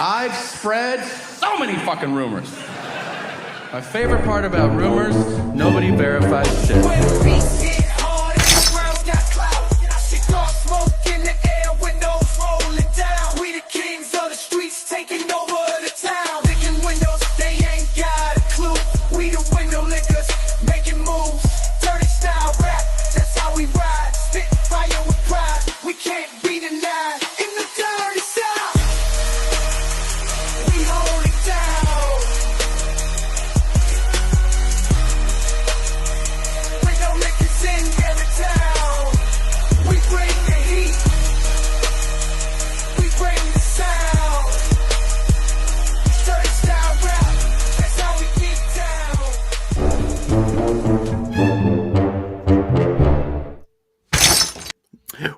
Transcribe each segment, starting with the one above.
I've spread so many fucking rumors. My favorite part about rumors, nobody verifies shit. When the beats hit hard and the ground got clout, I shit all smoke in the air, windows rolling down. We the kings of the streets taking over the town. Licking windows, they ain't got a clue. We the window lickers, making moves. Dirty style rap, that's how we ride. Spit fire with pride, we can't be denied. In the dirty south, we hold it down. Window lickers in every town. We bring the heat, we bring the sound. Dirty style rap, that's how we get down.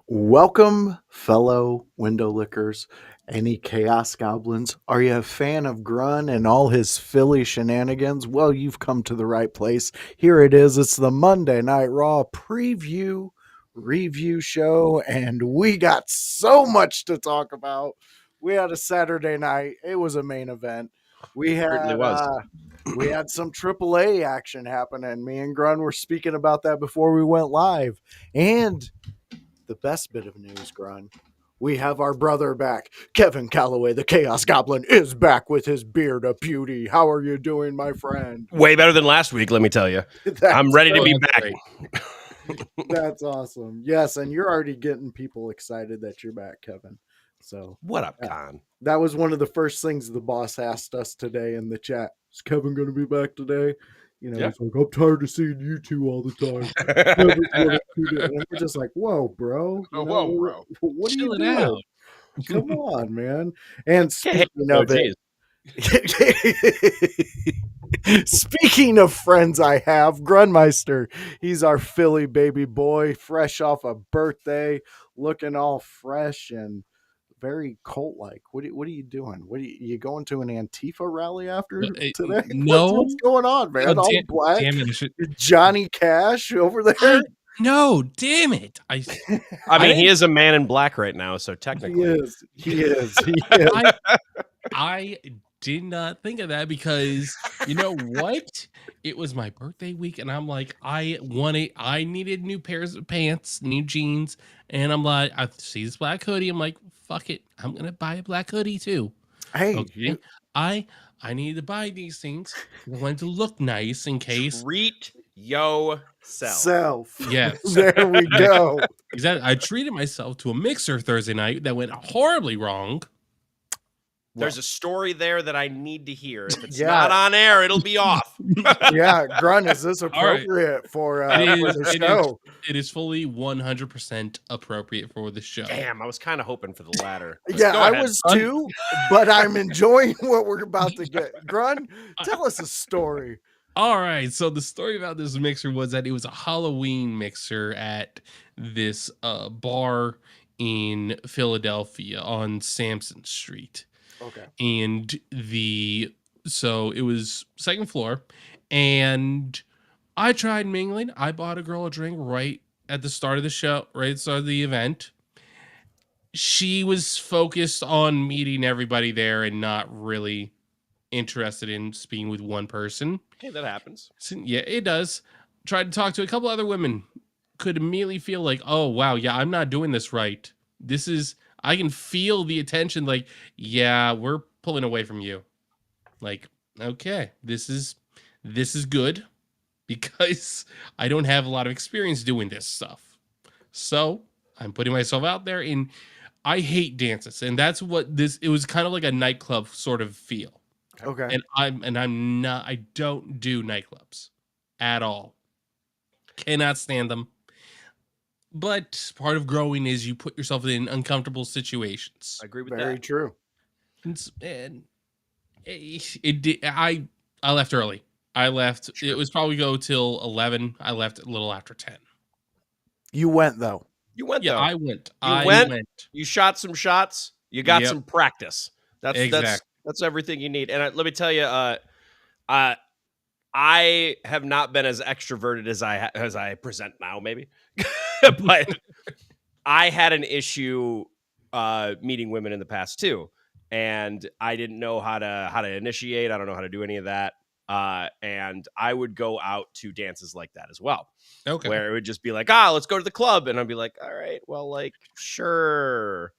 Welcome, fellow window lickers, any chaos goblins. Are you a fan of Grun and all his Philly shenanigans? Well, you've come to the right place. Here it is. It's the Monday Night Raw preview review show, and we got so much to talk about. We had a Saturday night. It was a main event. We Certainly had was. we had some AAA action happening. Me and Grun were speaking about that before we went live. And the best bit of news, Grun, we have our brother back. Kevin Kalloway, the Chaos Goblin, is back with his beard of beauty. How are you doing, my friend? Way better than last week, let me tell you. I'm ready to be back. That's awesome. Yes, and you're already getting people excited that you're back, Kevin. So What up, Con? that was one of the first things the boss asked us today in the chat. Is Kevin going to be back today? You know, Yeah. he's like, I'm tired of seeing you two all the time. Kevin's gonna do that. And we're just like, whoa, bro. You know, Whoa, bro. What are Chill you it doing? out. Come on, man. And Can't hate speaking no of it, speaking of friends I have, Grunmiester, he's our Philly baby boy, fresh off a birthday, looking all fresh and very cult-like. What are you doing? You going to an Antifa rally after today? No. What's going on, man? Oh, All damn- black? Damn it. I should- Johnny Cash over there? No, damn it. I I mean, he didn't- is a man in black right now, so He technically. is. He is. I did not think of that because you know what? It was my birthday week, and I'm like, I needed new pairs of pants, new jeans, and I'm like, I see this black hoodie. I'm like, fuck it, I'm gonna buy a black hoodie too. Hey, Okay, I needed to buy these things. I wanted to look nice in case. Treat yourself. self. Yes. There we go. Exactly. I treated myself to a mixer Thursday night that went horribly wrong. There's a story there that I need to hear. If it's Yeah. not on air, it'll be off. Yeah, Grun, is this right. appropriate for It is- the it show? It is fully 100% appropriate for the show. Damn, I was kind of hoping for the latter. Yeah, Go I ahead. was too, but I'm enjoying what we're about to get. Grun, tell us a story. All right. So the story about this mixer was that it was a Halloween mixer at this bar in Philadelphia on Sampson Street. Okay. And so it was second floor, and I tried mingling. I bought a girl a drink right at the start of the show, right at the start of the event. She was focused on meeting everybody there and not really interested in speaking with one person. Hey, that happens. So, yeah, it does. Tried to talk to a couple other women. Could immediately feel like, oh wow, yeah, I'm not doing this right. I can feel the attention, like, yeah, we're pulling away from you. Like, okay, this is good because I don't have a lot of experience doing this stuff. So I'm putting myself out there, and I hate dances, and that's what it was kind of like a nightclub sort of feel. Okay. And I don't do nightclubs at all. Cannot stand them. But part of growing is you put yourself in uncomfortable situations. I agree with Very that. true. And I left early. I left. Sure. It was probably go till 11. I left a little after 10. You went though. You went Yeah, though. I went. You went? You shot some shots. You got Yep. some practice. That's everything you need. And let me tell you, I have not been as extroverted as I present now, maybe, but I had an issue meeting women in the past too, and I didn't know how to initiate. I don't know how to do any of that. And I would go out to dances like that as well, Okay. where it would just be like, let's go to the club. And I'd be like, all right, well, like, sure.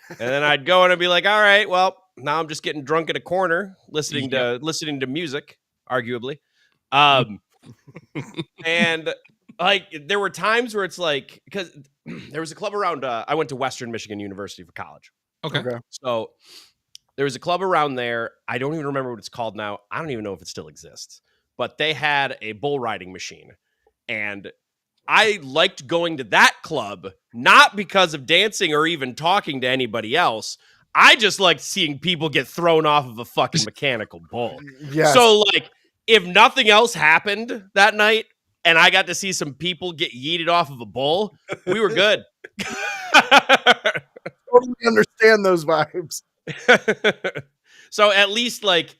And then I'd go and I'd be like, all right, well, now I'm just getting drunk in a corner, listening to music, arguably. And like, there were times where it's like, because there was a club around, I went to Western Michigan University for college. Okay. So there was a club around there. I don't even remember what it's called now. I don't even know if it still exists, but they had a bull riding machine. And I liked going to that club, not because of dancing or even talking to anybody else. I just liked seeing people get thrown off of a fucking mechanical bull. Yes. So, like, if nothing else happened that night and I got to see some people get yeeted off of a bull, we were good. Totally understand those vibes. So at least, like,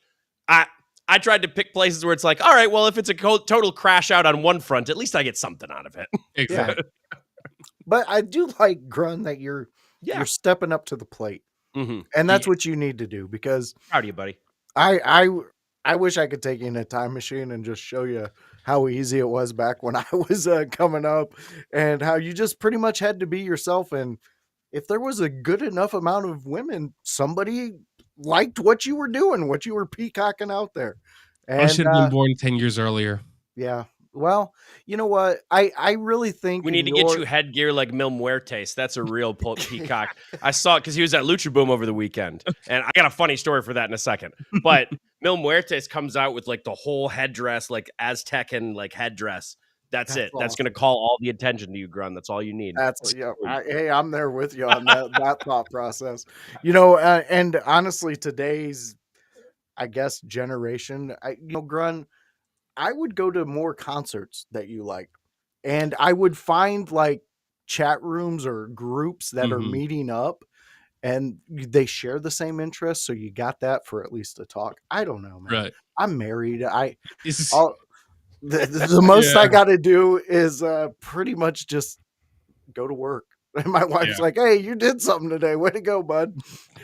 I tried to pick places where it's like, all right, well, if it's a total crash out on one front, at least I get something out of it. Exactly. But I do like, Grun, that you're stepping up to the plate. Mm-hmm. And that's what you need to do, because Proud of you, buddy. I wish I could take you in a time machine and just show you how easy it was back when I was coming up, and how you just pretty much had to be yourself. And if there was a good enough amount of women, somebody liked what you were doing, what you were peacocking out there. And I should have been born 10 years earlier. yeah. Well, you know what? I really think we need to get you headgear like Mil Muertes. That's a real peacock. I saw it because he was at Lucha Boom over the weekend. And I got a funny story for that in a second. But Mil Muertes comes out with like the whole headdress, like Aztecan like headdress. That's it. awesome. That's going to call all the attention to you, Grun. That's all you need. Hey, I'm there with you on that thought process. You know, and honestly, today's, I guess, generation, Grun, I would go to more concerts that you like, and I would find like chat rooms or groups that are meeting up, and they share the same interests. So you got that for at least a talk. I don't know, man. Right. I'm married. The most I got to do is pretty much just go to work. And my wife's like, "Hey, you did something today. Way to go, bud."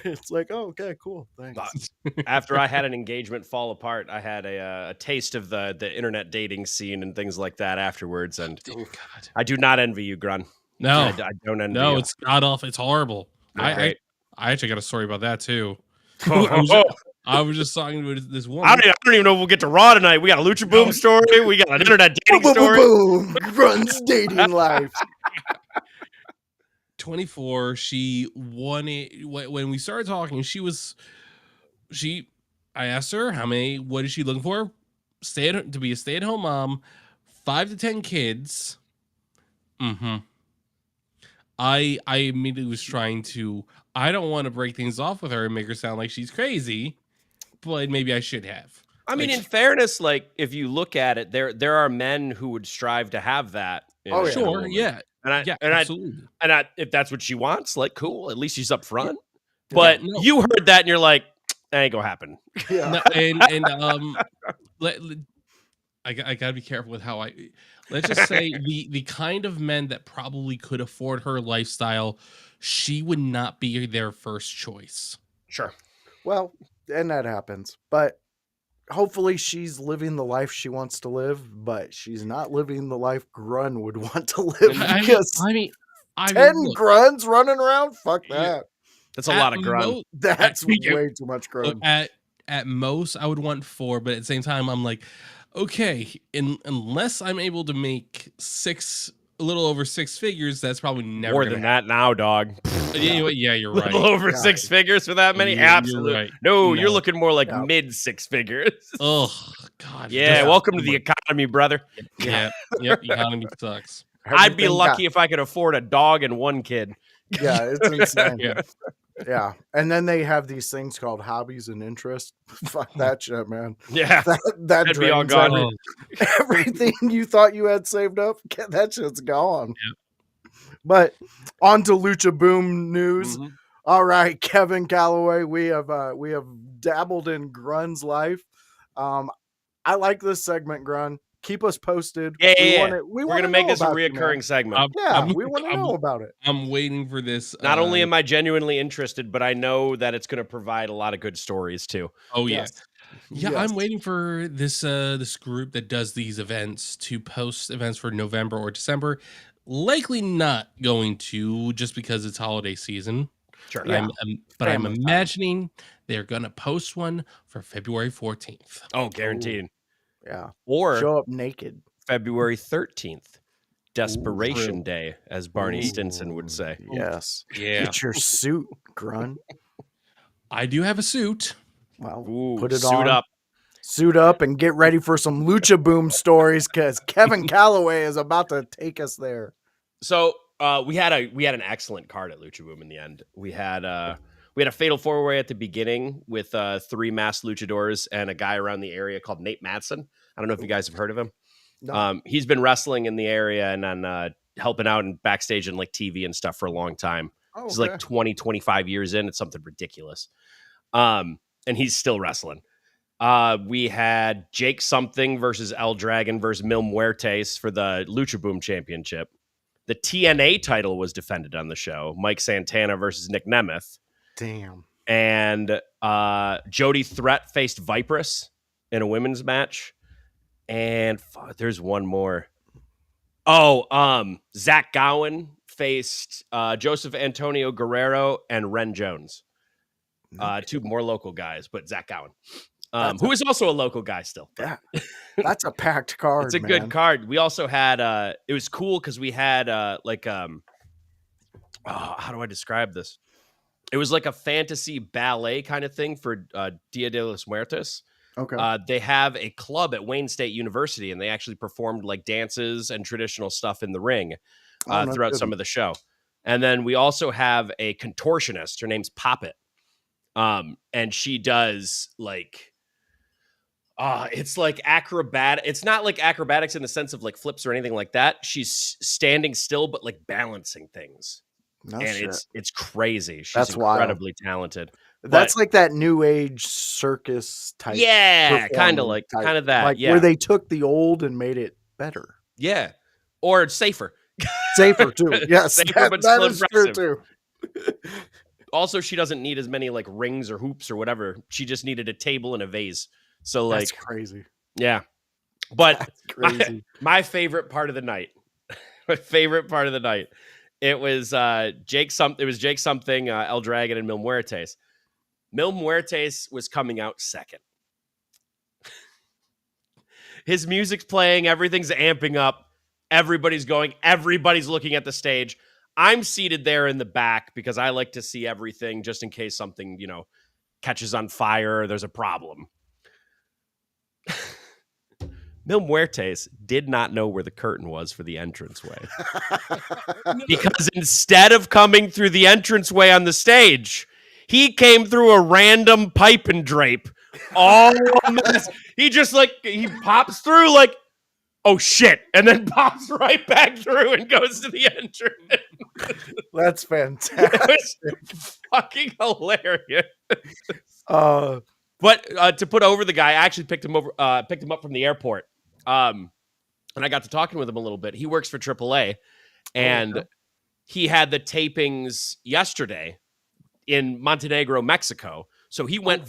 It's like, "Oh, okay, cool. Thanks." After I had an engagement fall apart, I had a taste of the internet dating scene and things like that afterwards. And I do not envy you, Grun. No, I don't envy you. it's god awful. It's horrible. I actually got a story about that too. I was just talking to this woman. I don't even know if we'll get to Raw tonight. We got a Lucha Boom story. We got an internet dating story. Boom. Grun's dating life. 24. She wanted, when we started talking, I asked her what is she looking for? To be a stay-at-home mom, 5 to 10 kids. I immediately was trying to, I don't want to break things off with her and make her sound like she's crazy, but maybe I should have. I mean, in fairness, like, if you look at it, there are men who would strive to have that. Sure, yeah. Absolutely. If that's what she wants, like, cool. At least she's up front. But you heard that and you're like, that ain't gonna happen. Yeah. I gotta be careful with how let's just say the kind of men that probably could afford her lifestyle, she would not be their first choice. Sure. Well, and that happens, but hopefully she's living the life she wants to live, but she's not living the life Grun would want to live. I mean, 10 Gruns running around? Fuck that. That's a lot of Grun. That's way too much Grun. At most, I would want 4, but at the same time, I'm like, okay, unless I'm able to make a little over 6 figures, that's probably never more than that now, dog. Yeah, you're right. A little over 6 figures for that many? Absolutely. Right. No, you're looking more like mid 6 figures. Oh, God. Yeah, welcome to the economy, brother. Yeah, yep, economy sucks. I'd be lucky if I could afford a dog and 1 kid. Yeah, it's insane. Yeah. And then they have these things called hobbies and interests. Fuck that shit, man. Yeah. That'd be all gone. Everything you thought you had saved up, that shit's gone. Yep. But on to Lucha Boom news. All right, Kevin Kalloway, we have dabbled in Grun's life. I like this segment, Grun. keep us posted. Yeah, We yeah. want to. We We're want gonna to make know this a about you, reoccurring man. segment. Yeah, we want to know about it. I'm waiting for this. Not only am I genuinely interested, but I know that it's going to provide a lot of good stories too. Oh yeah. Yes. Yeah, Yes. I'm waiting for this group that does these events to post events for November or December. Likely not going to, just because it's holiday season. Sure. But Yeah. I'm Family time. imagining they're gonna post one for February 14th. Oh, guaranteed. Yeah. Or Show up naked. February 13th, Desperation true. Day, as Barney Ooh. Stinson would say. Yes. Yeah, Get your suit, Grun. I do have a suit. Well, Ooh, put it suit on. up. Suit up and get ready for some Lucha Boom stories because Kevin Kalloway is about to take us there. So we had an excellent card at Lucha Boom in the end. We had a fatal four-way at the beginning with 3 masked luchadors and a guy around the area called Nate Madsen. I don't know if you guys have heard of him. No. He's been wrestling in the area and on helping out and backstage and like TV and stuff for a long time. Oh, He's like 20, 25 years in. It's something ridiculous. And he's still wrestling. We had Jake Something versus El Dragon versus Mil Muertes for the Lucha Boom Championship. The TNA title was defended on the show. Mike Santana versus Nick Nemeth. Damn. And Jody Threat faced Vipress in a women's match. And there's one more. Oh, Zach Gowen faced Joseph Antonio Guerrero and Ren Jones. 2 more local guys, but Zach Gowen, who is also a local guy still. Yeah. That's a packed card. It's a man. good card. We also had it was cool because we had how do I describe this? It was like a fantasy ballet kind of thing for Dia de los Muertos. Okay. They have a club at Wayne State University, and they actually performed like dances and traditional stuff in the ring no throughout kidding. some of the show. And then we also have a contortionist. Her name's Poppet. And she does like, it's like acrobat. It's not like acrobatics in the sense of like flips or anything like that. She's standing still, but like balancing things. No and shit. it's crazy. She's That's wild. incredibly talented. That's But- like that new age circus type. Yeah, kind of performing like type, kind of that. like Yeah, where they took the old and made it better, yeah, or safer. safer too. Yes, Safer, but that still is true impressive. too. Also, she doesn't need as many like rings or hoops or whatever. She just needed a table and a vase. So like, That's crazy. yeah. But That's crazy. my favorite part of the night, it was Jake Something, El Dragon, and Mil Muertes. Mil Muertes was coming out second. His music's playing, everything's amping up, everybody's going, everybody's looking at the stage. I'm seated there in the back because I like to see everything just in case something, catches on fire or there's a problem. Mil Muertes did not know where the curtain was for the entranceway. Because instead of coming through the entranceway on the stage, he came through a random pipe and drape. He just he pops through like, oh shit, and then pops right back through and goes to the entrance. That's It fantastic. was fucking hilarious. But to put over the guy, I actually picked him up from the airport. And I got to talking with him a little bit. He works for AAA, and okay. he had the tapings yesterday in Montenegro, Mexico. So he went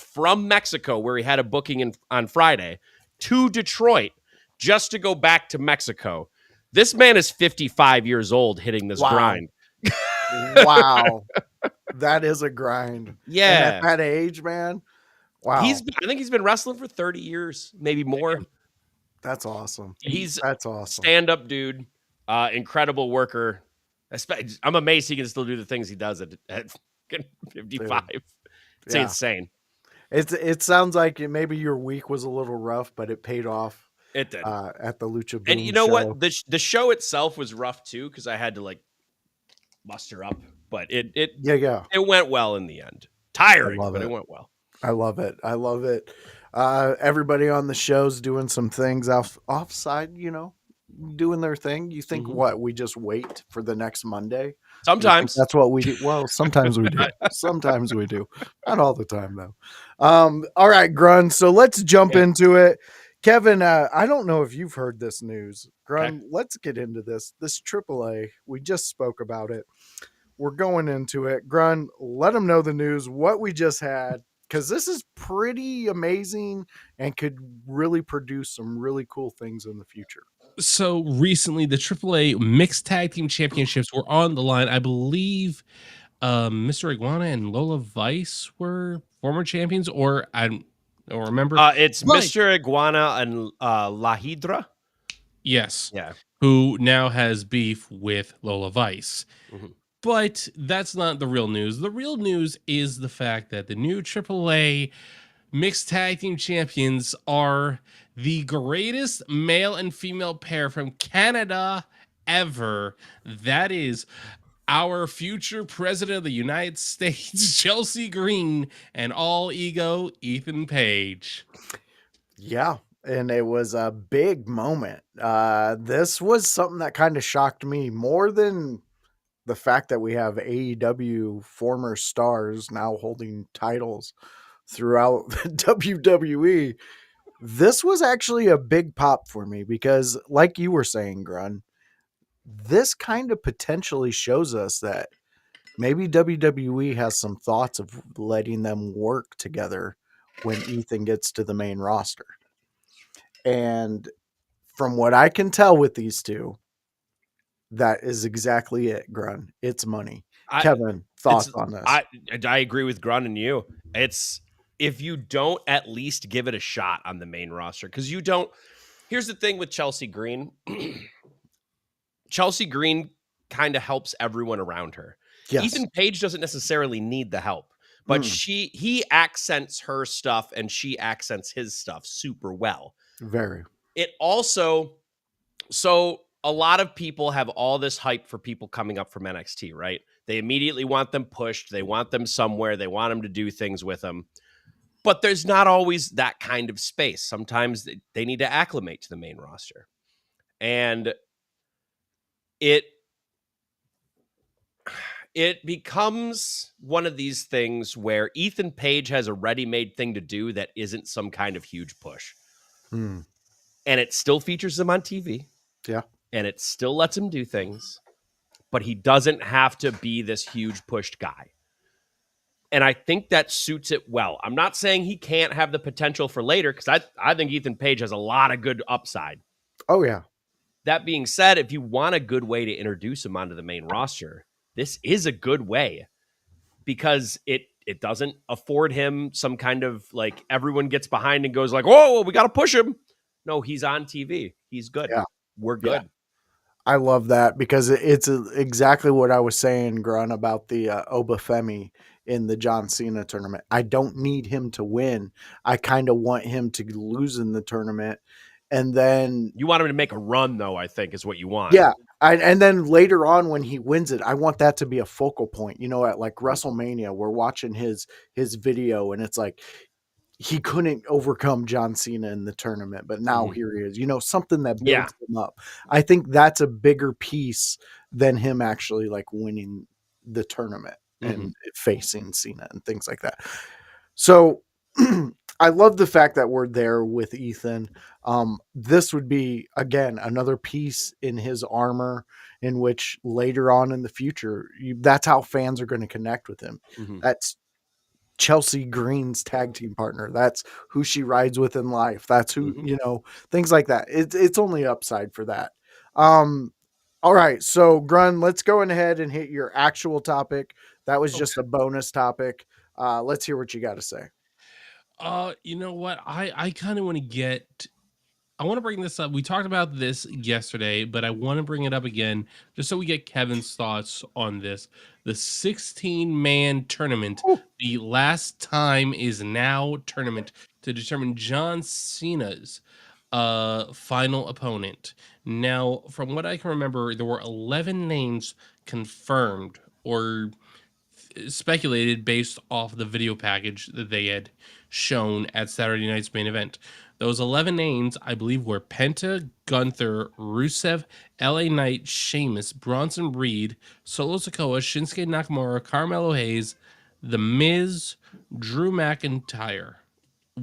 from Mexico, where he had a booking on Friday, to Detroit just to go back to Mexico. This man is 55 years old hitting this Wow. grind. wow, that is a grind. Yeah. And at that age, man. Wow, I think he's been wrestling for 30 years, maybe more. that's awesome. That's awesome. Stand-up dude, incredible worker. I'm amazed he can still do the things he does at 55. It's Yeah. insane. It sounds like maybe your week was a little rough, but it paid off It did. at the Lucha Boom And you know show. what? The show itself was rough too because I had to muster up, but it Yeah. went well in the end. Tiring, I love but it. it went well. I love it. Everybody on the show's doing some things offside, doing their thing. You think Mhm. what? We just wait for the next Monday? You think Sometimes that's what we do. Well, sometimes we do. Sometimes we do. Not all the time though. All right, Grun. So let's jump into it. Kevin, I don't know if you've heard this news. Okay. Grun, let's get into this. This AAA, we just spoke about it. We're going into it. Grun, let them know the news, what we just had, because this is pretty amazing and could really produce some really cool things in the future. So recently, the AAA Mixed Tag Team Championships were on the line. I believe Mr. Iguana and Lola Vice were former champions, or I don't remember. It's But Mr. Iguana and La Hydra. yes, Yeah. who now has beef with Lola Vice. Mhm. But that's not the real news. The real news is the fact that the new AAA Mixed Tag Team Champions are the greatest male and female pair from Canada ever. That is our future president of the United States, Chelsea Green, and all ego Ethan Page. Yeah, and it was a big moment. This was something that kind of shocked me more than the fact that we have AEW former stars now holding titles throughout the WWE. This was actually a big pop for me because, like you were saying, Grun, this kind of potentially shows us that maybe WWE has some thoughts of letting them work together when Ethan gets to the main roster. And from what I can tell with these two, that is exactly it, Grun. It's money. I, Kevin, it's thoughts on this? I agree with Grun and you. It's if you don't at least give it a shot on the main roster, because you don't. Here's the thing with Chelsea Green. Chelsea Green kind of helps everyone around her. Yes. Ethan Page doesn't necessarily need the help, but he accents her stuff and she accents his stuff super well. Very. It also, so a lot of people have all this hype for people coming up from NXT, right? They immediately want them pushed. They want them somewhere. They want them to do things with them. But there's not always that kind of space. Sometimes they need to acclimate to the main roster. And it becomes one of these things where Ethan Page has a ready-made thing to do that isn't some kind of huge push. Hmm. And it still features him on TV. Yeah. And it still lets him do things. But he doesn't have to be this huge pushed guy. And I think that suits it well. I'm not saying he can't have the potential for later, because I think Ethan Page has a lot of good upside. Oh, yeah. That being said, if you want a good way to introduce him onto the main roster, this is a good way, because it doesn't afford him some kind of like everyone gets behind and goes like, whoa, we got to push him. No, he's on TV. He's good. Yeah. We're good. Yeah. I love that because it's exactly what I was saying, Grun, about the Obafemi in the John Cena tournament. I don't need him to win. I kind of want him to lose in the tournament. And then You want him to make a run, though, I think is what you want. yeah. And then later on when he wins it, I want that to be a focal point. You know, at like WrestleMania, we're watching his video and it's like he couldn't overcome John Cena in the tournament, but now here he is. You know, something that builds him up. I think that's a bigger piece than him actually like winning the tournament and facing Cena and things like that. So I love the fact that we're there with Ethan. This would be, again, another piece in his armor in which later on in the future, that's how fans are going to connect with him. That's Chelsea Green's tag team partner. That's who she rides with in life. That's who, you know, things like that. It's only upside for that. All right. So Grun, let's go ahead and hit your actual topic. That was just a bonus topic. Let's hear what you got to say. You know what? I kind of want to I want to bring this up. We talked about this yesterday, but I want to bring it up again just so we get Kevin's thoughts on this. The 16-man tournament, the last time is now tournament to determine John Cena's final opponent. Now, from what I can remember, there were 11 names confirmed or speculated based off the video package that they had shown at Saturday night's main event. Those 11 names, I believe, were Penta, Gunther, Rusev, LA Knight, Sheamus, Bronson Reed, Solo Sikoa, Shinsuke Nakamura, Carmelo Hayes, The Miz, Drew McIntyre.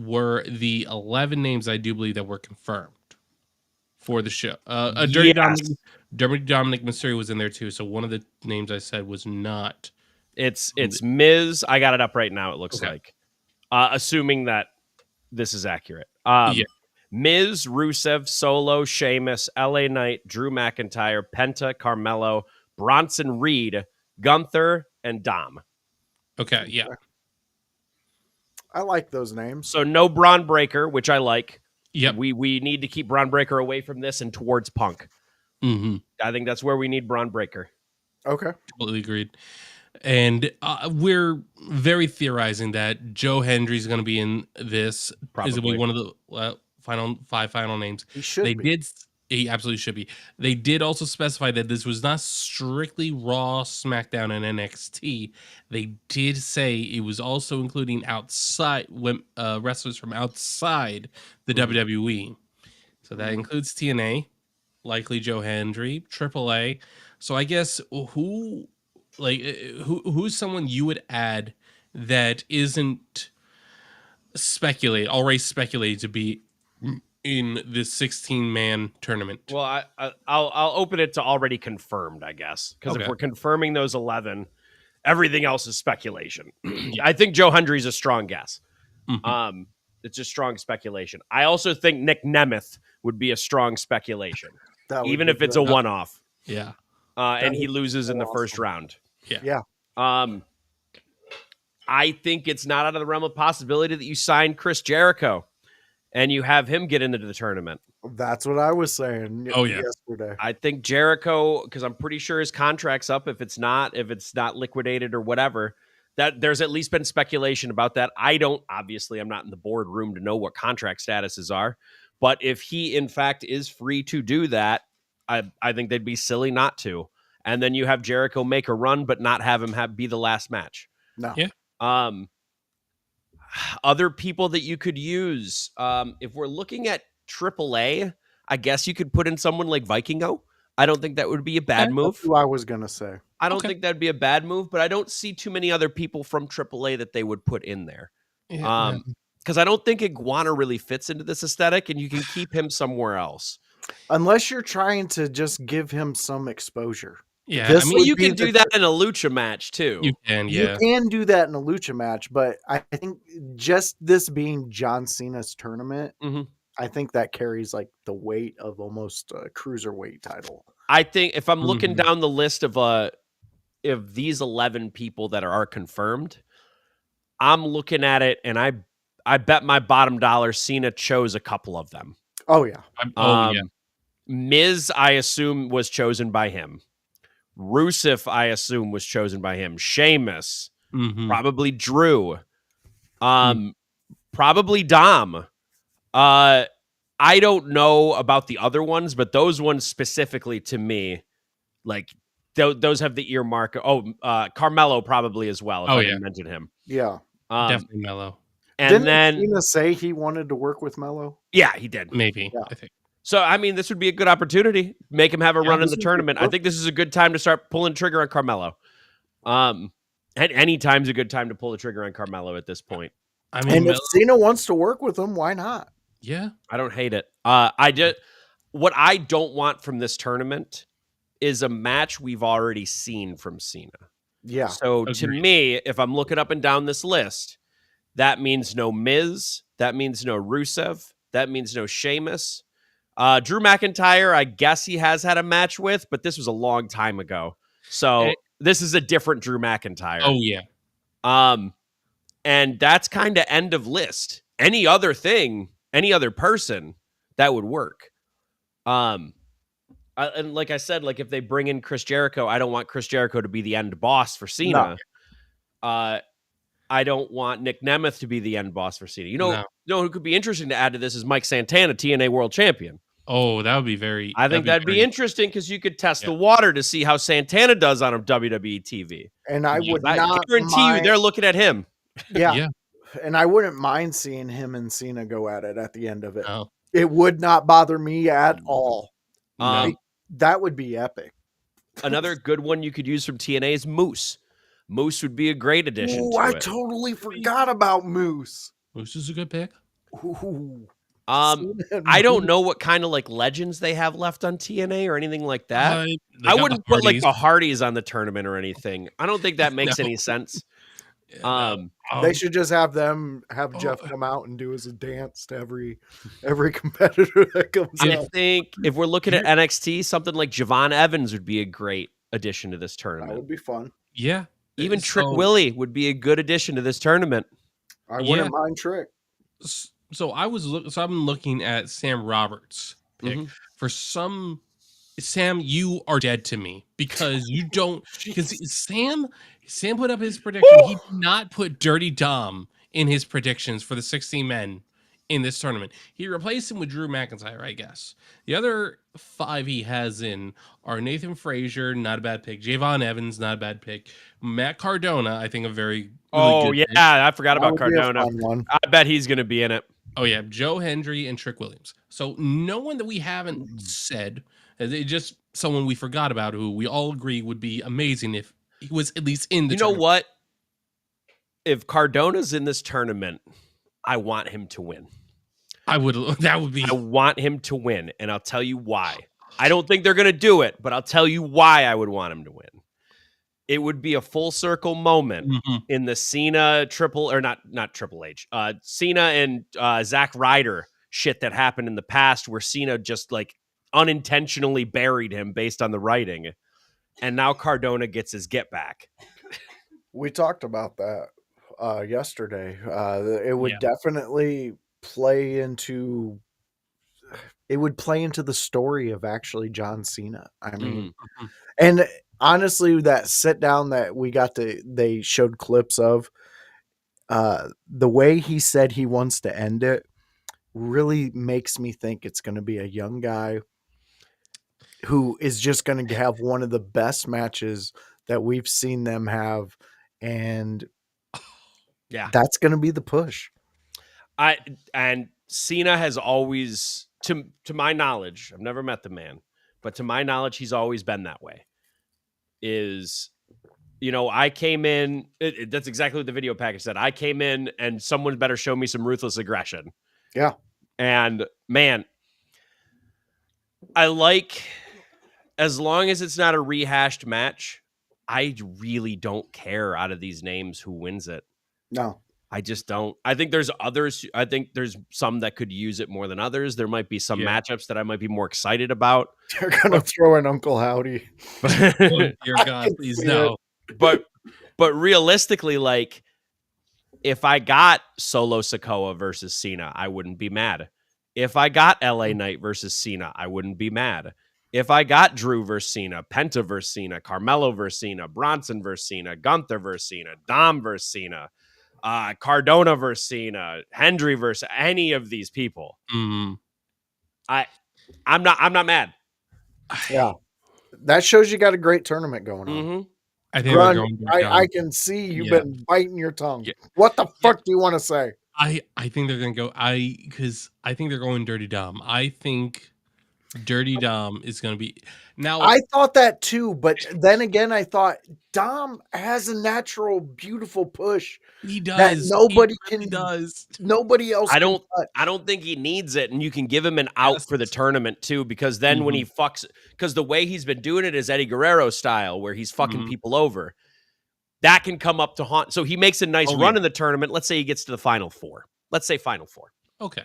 were the 11 names I do believe that were confirmed for the show. Yes. Dirty Dominic Mysterio was in there too. So one of the names I said was not. It's Miz. I got it up right now. It looks Okay. like, assuming that this is accurate. Yeah. Miz, Rusev, Solo, Sheamus, LA Knight, Drew McIntyre, Penta, Carmelo, Bronson Reed, Gunther, and Dom. Okay. Yeah. I like those names. So no Braun Breaker, which I like. Yep. We need to keep Braun Breaker away from this and towards Punk. Mm-hmm. I think that's where we need Braun Breaker. Okay. Completely agreed. And we're very theorizing that Joe Hendry's going to be in this. Probably. Is going to be one of the final names. He should be. He absolutely should be. They did also specify that this was not strictly Raw, SmackDown, and NXT. They did say it was also including outside wrestlers from outside the WWE. So that includes TNA, likely Joe Hendry, AAA. So I guess who's someone you would add that isn't already speculated to be in this 16-man tournament? Well, I'll open it to already confirmed, I guess, because if Okay. we're confirming those 11, everything else is speculation. I think Joe Hendry's a strong guess. Mhm. It's a strong speculation. I also think Nick Nemeth would be a strong speculation, That would even be if it's good. a one-off, Yeah. and he would be loses in the awesome. first round. Yeah. I think it's not out of the realm of possibility that you sign Chris Jericho and you have him get into the tournament. That's what I was saying. Oh, yeah. Yesterday. I think Jericho, because I'm pretty sure his contract's up. If it's not liquidated or whatever, that there's at least been speculation about that. Obviously, I'm not in the boardroom to know what contract statuses are, but if he in fact is free to do that, I think they'd be silly not to. And then you have Jericho make a run, but not have him be the last match. No. Yeah. Other people that you could use, if we're looking at AAA, I guess you could put in someone like Vikingo. I don't think that would be a bad move. That's who I was going to say. I don't Okay. think that'd be a bad move, but I don't see too many other people from AAA that they would put in there. Yeah. Because I don't think Iguana really fits into this aesthetic, and you can keep him somewhere else. Unless you're trying to just give him some exposure. Yeah. This I mean, Well, would you be can do the- that in a lucha match too. you can. Yeah. You can do that in a lucha match, but I think just this being John Cena's tournament, Mhm. I think that carries like the weight of almost a cruiserweight title. I think if I'm looking Mhm. down the list of these 11 people that are confirmed, I'm looking at it, and I bet my bottom dollar Cena chose a couple of them. Oh yeah. Yeah. Miz, I assume, was chosen by him. Rusev, I assume, was chosen by him. Sheamus, Mhm. probably Drew, probably Dom. I don't know about the other ones, but those ones specifically to me, like those have the earmark. Carmelo probably as well. If Oh, I yeah. didn't mention him. Yeah. Definitely Mellow. And Didn't then, Cena say he wanted to work with Melo? yeah, he did. Maybe. Yeah. I think. So, I mean, this would be a good opportunity. Make him have a Yeah, run in this the would be tournament. I perfect. think this is a good time to start pulling the trigger on Carmelo. And any time's a good time to pull the trigger on Carmelo at this point. I mean, And if Cena wants to work with him, why not? yeah. I don't hate it. What I don't want from this tournament is a match we've already seen from Cena. Yeah. So to Agreed. me, if I'm looking up and down this list, that means no Miz, that means no Rusev, that means no Sheamus. Drew McIntyre, I guess he has had a match with, but this was a long time ago. So this is a different Drew McIntyre. Oh yeah. And that's kind of end of list. Any other thing, any other person, that would work. And like I said, like if they bring in Chris Jericho, I don't want Chris Jericho to be the end boss for Cena. I don't want Nick Nemeth to be the end boss for Cena. You know who could be interesting to add to this is Mike Santana, TNA World Champion. Oh, that would be very. I think that'd be very- interesting because you could test the water to see how Santana does on a WWE TV. And I would I not guarantee mind, you they're looking at him. yeah. Yeah. And I wouldn't mind seeing him and Cena go at it at the end of it. Oh, It would not bother me at all. Um, That would be epic. Another good one you could use from TNA is Moose. Moose would be a great addition Ooh, to I it. totally forgot about Moose. Moose is a good pick. Ooh. Um, I don't know what kind of like legends they have left on TNA or anything like that. They I got the wouldn't put like Hardys. the Hardys on the tournament or anything. I don't think that makes No. any sense. Yeah, no. They should just have Jeff come out and do as a dance to every competitor that comes I out. think if we're looking at NXT, something like Javon Evans would be a great addition to this That tournament. would be fun. Yeah. Even Trick So- Willie would be a good addition to this tournament. I Yeah. wouldn't mind Trick. So I'm looking at Sam Roberts' pick Mhm. for some. Sam, you are dead to me because you don't. Because Sam put up his prediction. He did not put Dirty Dom in his predictions for the 16 men in this tournament. He replaced him with Drew McIntyre, I guess. The other 5 he has in are Nathan Frazier, not a bad pick. Javon Evans, not a bad pick. Matt Cardona, I think a very Oh good yeah, pick. I forgot That about would be a Cardona. fun one. I bet he's going to be in it. Oh yeah, Joe Hendry and Trick Williams. So no one that we haven't said, it just someone we forgot about who we all agree would be amazing if he was at least in the You know tournament. what? If Cardona's in this tournament, I want him to win. I would. That would be. I want him to win, and I'll tell you why. I don't think they're going to do it, but I'll tell you why I would want him to win. It would be a full circle moment Mhm. in the Cena not Triple H, Cena and Zack Ryder shit that happened in the past where Cena just like unintentionally buried him based on the writing. And now Cardona gets his get back. We talked about that yesterday. It would Yeah. definitely play into the story of actually John Cena. I mean, Mhm. and honestly, that sit down that they showed clips of, the way he said he wants to end it really makes me think it's going to be a young guy who is just going to have one of the best matches that we've seen them have. And Yeah. that's going to be the push. And Cena has always, to my knowledge, I've never met the man, but to my knowledge, he's always been that way. I came in, that's exactly what the video package said. I came in and someone better show me some ruthless aggression. Yeah. And man, I like, as long as it's not a rehashed match, I really don't care out of these names who wins it. No. I just don't. I think there's others. I think there's some that could use it more than others. There might be some matchups that I might be more excited about. They're going to throw in Uncle Howdy. Oh, dear God, can please see no. But realistically, like, if I got Solo Sikoa versus Cena, I wouldn't be mad. If I got LA Knight versus Cena, I wouldn't be mad. If I got Drew versus Cena, Penta versus Cena, Carmelo versus Cena, Bronson versus Cena, Gunther versus Cena, Dom versus Cena, Cardona versus Cena, Hendry versus any of these people, Mhm. I'm not mad. Yeah. That shows you got a great tournament going on. Mm-hmm. I think Grun, we're going. I can see you've Yeah. been biting your tongue. Yeah. What the fuck do you want to say? I think they're gonna go. Because I think they're going Dirty Dom. I think Dirty Dom is gonna be now. I thought that too, but then again, I thought Dom has a natural, beautiful push. He does. That nobody He really can- does. Nobody else. I can don't touch. I don't think he needs it, and you can give him an out for the tournament too, because then when he fucks, because the way he's been doing it is Eddie Guerrero style, where he's fucking people over. That can come up to haunt. So he makes a nice run in the tournament. Let's say he gets to the final 4. Let's say final 4. Okay.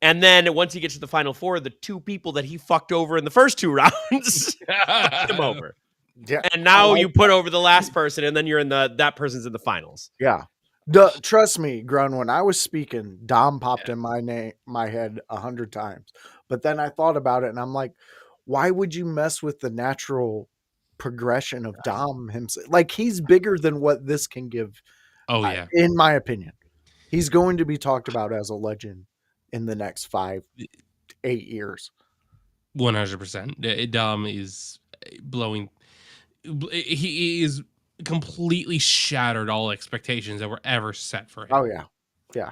And then once he gets to the final 4, the 2 people that he fucked over in the first 2 rounds fucked him over. Yeah. And now like you put over the last person, and then you're in that person's in the finals. Yeah. Trust me, Grun, when I was speaking, Dom popped in my head 100 times. But then I thought about it and I'm like, why would you mess with the natural progression of Dom himself? Like, he's bigger than what this can give. Oh yeah. In my opinion. He's going to be talked about as a legend in the next 5-8 years. 100%. Dom is blowing. He is completely shattered all expectations that were ever set for him. Oh yeah. Yeah.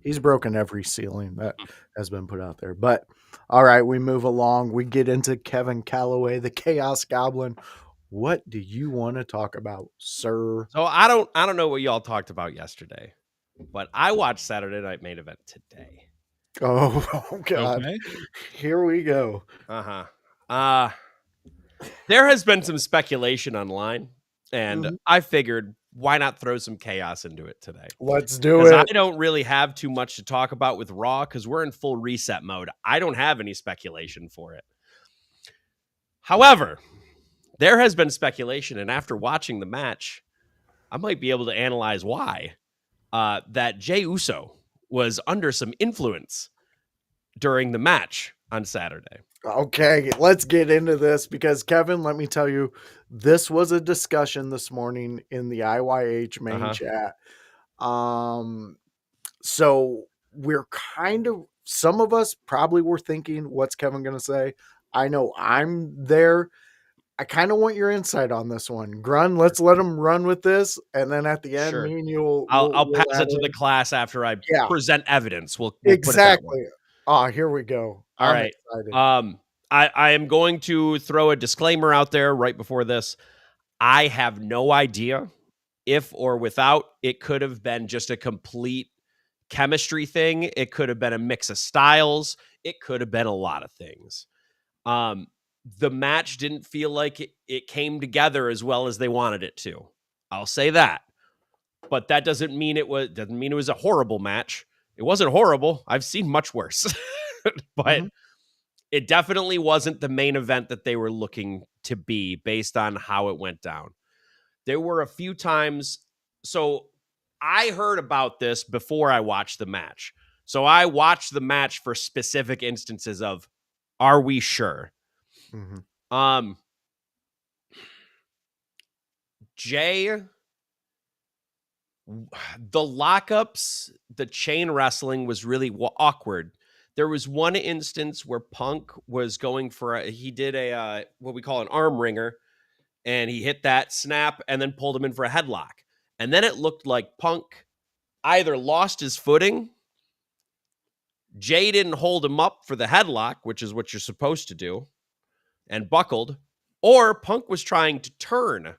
He's broken every ceiling that has been put out there. But all right, we move along. We get into Kevin Kalloway, the Chaos Goblin. What do you want to talk about, sir? So I don't know what y'all talked about yesterday, but I watched Saturday Night Main Event today. Oh God. Okay. Here we go. Uh-huh. There has been some speculation online, and Mhm. I figured why not throw some chaos into it today? Let's do Because I it. don't really have too much to talk about with Raw because we're in full reset mode. I don't have any speculation for it. However, there has been speculation, and after watching the match, I might be able to analyze why that Jey Uso was under some influence during the match on Saturday. Okay, let's get into this because Kevin, let me tell you, this was a discussion this morning in the IYH main Uh-huh. chat. So we're kind of some of us probably were thinking, what's Kevin gonna say? I know I'm there. I kind of want your insight on this one. Grun, let's let him run with this, and then at the end, Sure. me and you will I'll we'll pass add it to the in. class after I Yeah, present evidence. We'll put it that way. exactly. Ah, here we go. All I'm right. excited. I am going to throw a disclaimer out there right before this. I have no idea if or without it could have been just a complete chemistry thing. It could have been a mix of styles. It could have been a lot of things. The match didn't feel like it came together as well as they wanted it to. I'll say that. But that doesn't mean it was a horrible match. It wasn't horrible. I've seen much worse. But Mhm. it definitely wasn't the main event that they were looking to be based on how it went down. There were a few times. So I heard about this before I watched the match. So I watched the match for specific instances of, are we sure? Mhm. Um, Jay, the lockups, the chain wrestling was really awkward. There was one instance where Punk was going for he did a what we call an arm wringer, and he hit that snap and then pulled him in for a headlock. And then it looked like Punk either lost his footing, Jay didn't hold him up for the headlock, which is what you're supposed to do, and buckled, or Punk was trying to turn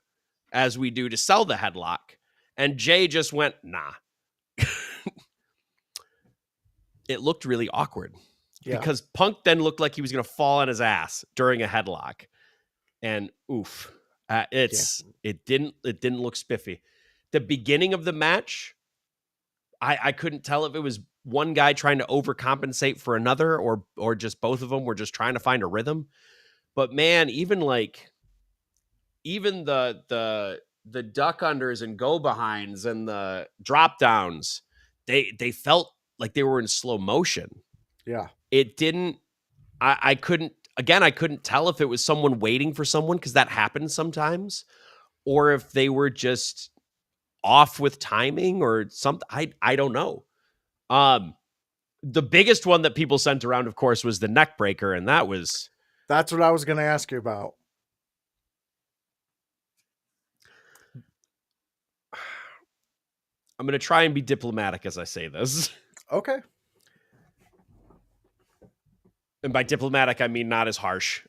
as we do to sell the headlock, and Jay just went, nah. It looked really awkward Yeah. because Punk then looked like he was going to fall on his ass during a headlock. And oof, it didn't look spiffy. The beginning of the match, I couldn't tell if it was one guy trying to overcompensate for another or just both of them were just trying to find a rhythm. But man, even the duck unders and go behinds and the drop downs, they felt like they were in slow motion. Yeah. It didn't. I couldn't tell if it was someone waiting for someone because that happens sometimes, or if they were just off with timing or something. I don't know. The biggest one that people sent around, of course, was the neck breaker, and that was That's what I was going to ask you about. I'm going to try and be diplomatic as I say this. Okay. And by diplomatic, I mean not as harsh.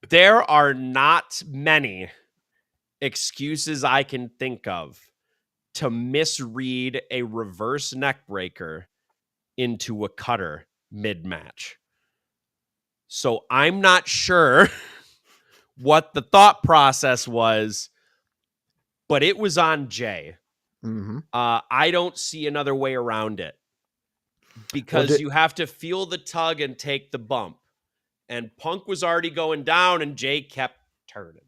There are not many excuses I can think of to misread a reverse neck breaker into a cutter mid-match. So I'm not sure what the thought process was, but it was on Jay. Mm-hmm. I don't see another way around it because you have to feel the tug and take the bump. And Punk was already going down and Jay kept turning.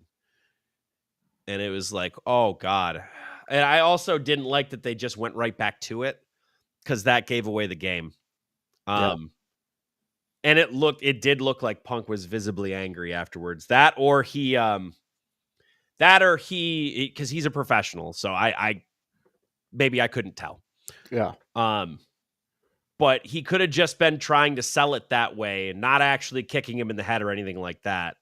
And it was like, oh God. And I also didn't like that they just went right back to it because that gave away the game. And it did look like Punk was visibly angry afterwards. Because he's a professional. So I maybe I couldn't tell. Yeah. But he could have just been trying to sell it that way and not actually kicking him in the head or anything like that.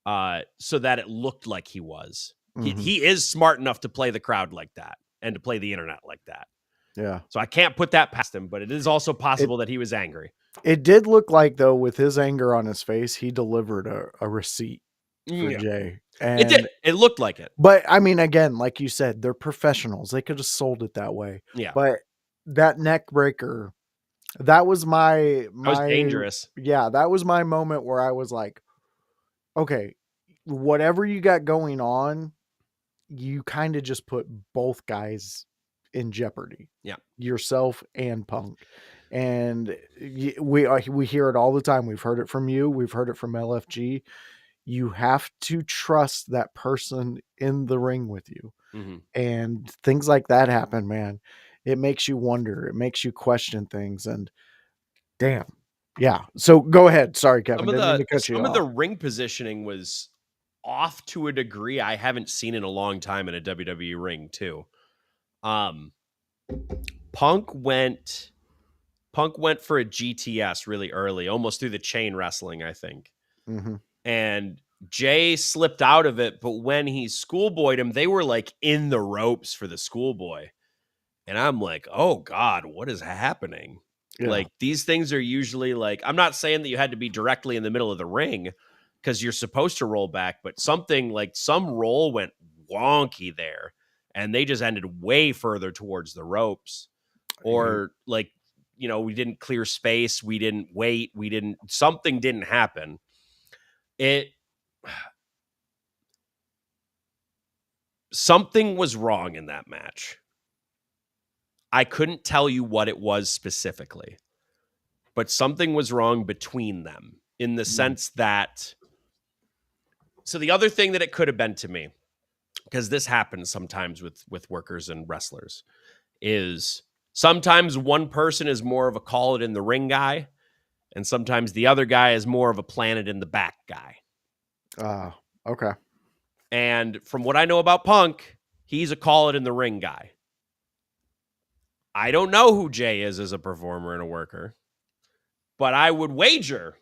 So that it looked like he was. Mm-hmm. He is smart enough to play the crowd like that and to play the internet like that. Yeah. So I can't put that past him, but it is also possible that he was angry. It did look like, though, with his anger on his face, he delivered a receipt for Jay. And it did. It looked like it. But I mean, again, like you said, they're professionals. They could have sold it that way. Yeah. But that neck breaker, that was That was dangerous. yeah, that was my moment where I was like, okay, whatever you got going on, you kind of just put both guys in jeopardy. Yeah. Yourself and Punk. And we hear it all the time. We've heard it from you. We've heard it from LFG. You have to trust that person in the ring with you. Mhm. And things like that happen, man. It makes you wonder. It makes you question things. And damn. Yeah. So go ahead. Sorry, Kevin. Some of Didn't mean the to cut you some of the off. ring positioning was off to a degree I haven't seen in a long time in a WWE ring too. Punk went for a GTS really early, almost through the chain wrestling, I think. Mm-hmm. And Jay slipped out of it, but when he schoolboyed him, they were like in the ropes for the schoolboy. And I'm like, oh God, what is happening? Yeah. Like, these things are usually like, I'm not saying that you had to be directly in the middle of the ring because you're supposed to roll back, but something like some roll went wonky there and they just ended way further towards the ropes. Or like, you know, we didn't clear space, we didn't wait, something didn't happen. Something was wrong in that match. I couldn't tell you what it was specifically, but something was wrong between them in the sense that, so the other thing that it could have been to me, because this happens sometimes with workers and wrestlers, is sometimes one person is more of a call it in the ring guy, and sometimes the other guy is more of a planet in the back guy. Okay. And from what I know about Punk, he's a call it in the ring guy. I don't know who Jay is as a performer and a worker, but I would wager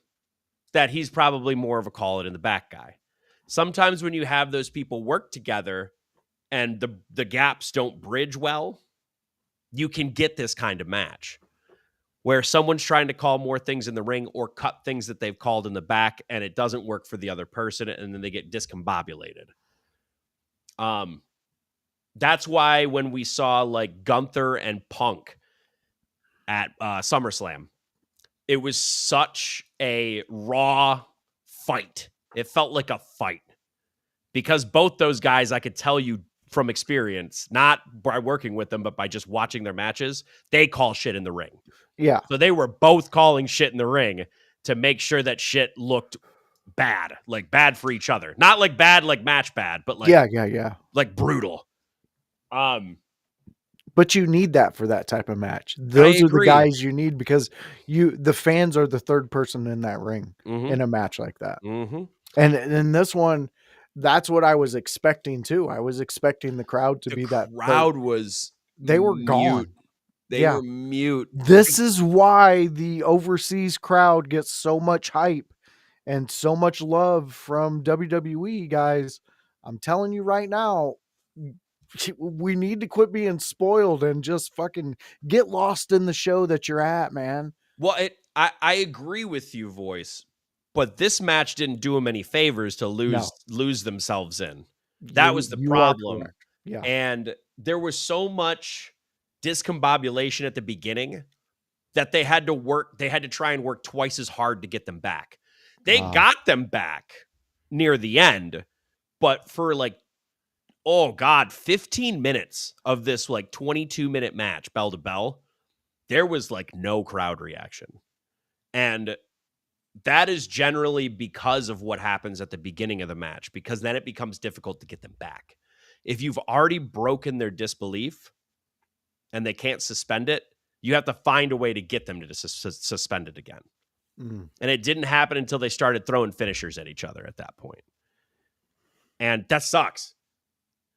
that he's probably more of a call it in the back guy. Sometimes when you have those people work together and the gaps don't bridge well, you can get this kind of match where someone's trying to call more things in the ring or cut things that they've called in the back and it doesn't work for the other person and then they get discombobulated. That's why when we saw like Gunther and Punk at SummerSlam, it was such a raw fight. It felt like a fight because both those guys, I could tell you from experience, not by working with them, but by just watching their matches, they call shit in the ring. Yeah. So they were both calling shit in the ring to make sure that shit looked bad, like bad for each other. Not like bad, like match bad, but like, Yeah. like brutal. But you need that for that type of match. Those are the agree. guys you need because the fans are the third person in that ring Mhm. in a match like that. Mm-hmm. And in this one, that's what I was expecting too. I was expecting the crowd to be that. Crowd was They were mute. gone. They were mute. This is why the overseas crowd gets so much hype and so much love from WWE, guys. I'm telling you right now, we need to quit being spoiled and just fucking get lost in the show that you're at, man. Well, I agree with you, Voice, but this match didn't do them any favors to lose themselves in. That was the problem. Yeah. And there was so much discombobulation at the beginning that they had to try and work twice as hard to get them back. They got them back near the end, but for like, oh God, 15 minutes of this like 22-minute match, bell to bell, there was like no crowd reaction. And that is generally because of what happens at the beginning of the match, because then it becomes difficult to get them back. If you've already broken their disbelief and they can't suspend it, you have to find a way to get them to suspend it again. Mm. And it didn't happen until they started throwing finishers at each other at that point. And that sucks.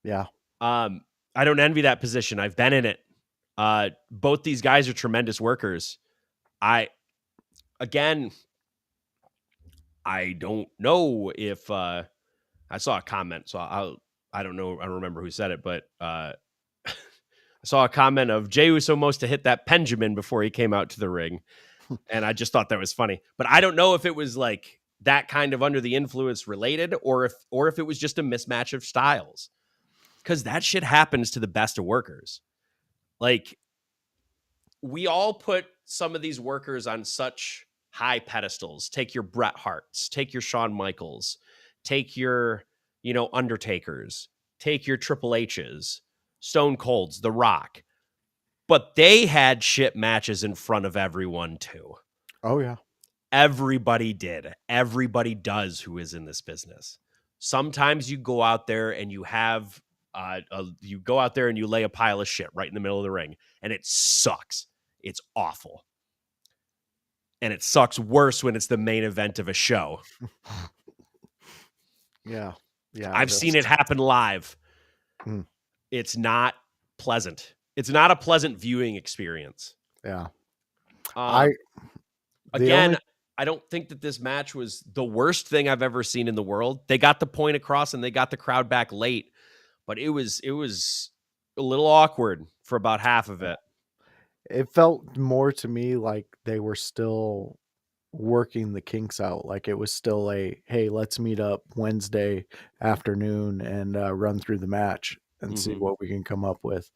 Yeah. I don't envy that position. I've been in it. Both these guys are tremendous workers. I don't know if I saw a comment, so I don't know. I don't remember who said it, but I saw a comment of Jey Uso most to hit that Benjamin before he came out to the ring. And I just thought that was funny. But I don't know if it was like that kind of under the influence related or if it was just a mismatch of styles. Because that shit happens to the best of workers. Like, we all put some of these workers on such high pedestals. Take your Bret Harts, take your Shawn Michaels, take your, Undertakers, take your Triple H's, Stone Colds, The Rock. But they had shit matches in front of everyone too. Oh yeah. Everybody did. Everybody does who is in this business. Sometimes you go out there and you have you go out there and you lay a pile of shit right in the middle of the ring, and it sucks. It's awful. And it sucks worse when it's the main event of a show. Yeah. Yeah. I've seen it happen live. Hmm. It's not pleasant. It's not a pleasant viewing experience. Yeah. Again, only- I don't think that this match was the worst thing I've ever seen in the world. They got the point across and they got the crowd back late, but it was a little awkward for about half of it. It felt more to me like they were still working the kinks out. Like it was still hey, let's meet up Wednesday afternoon and run through the match and see what we can come up with.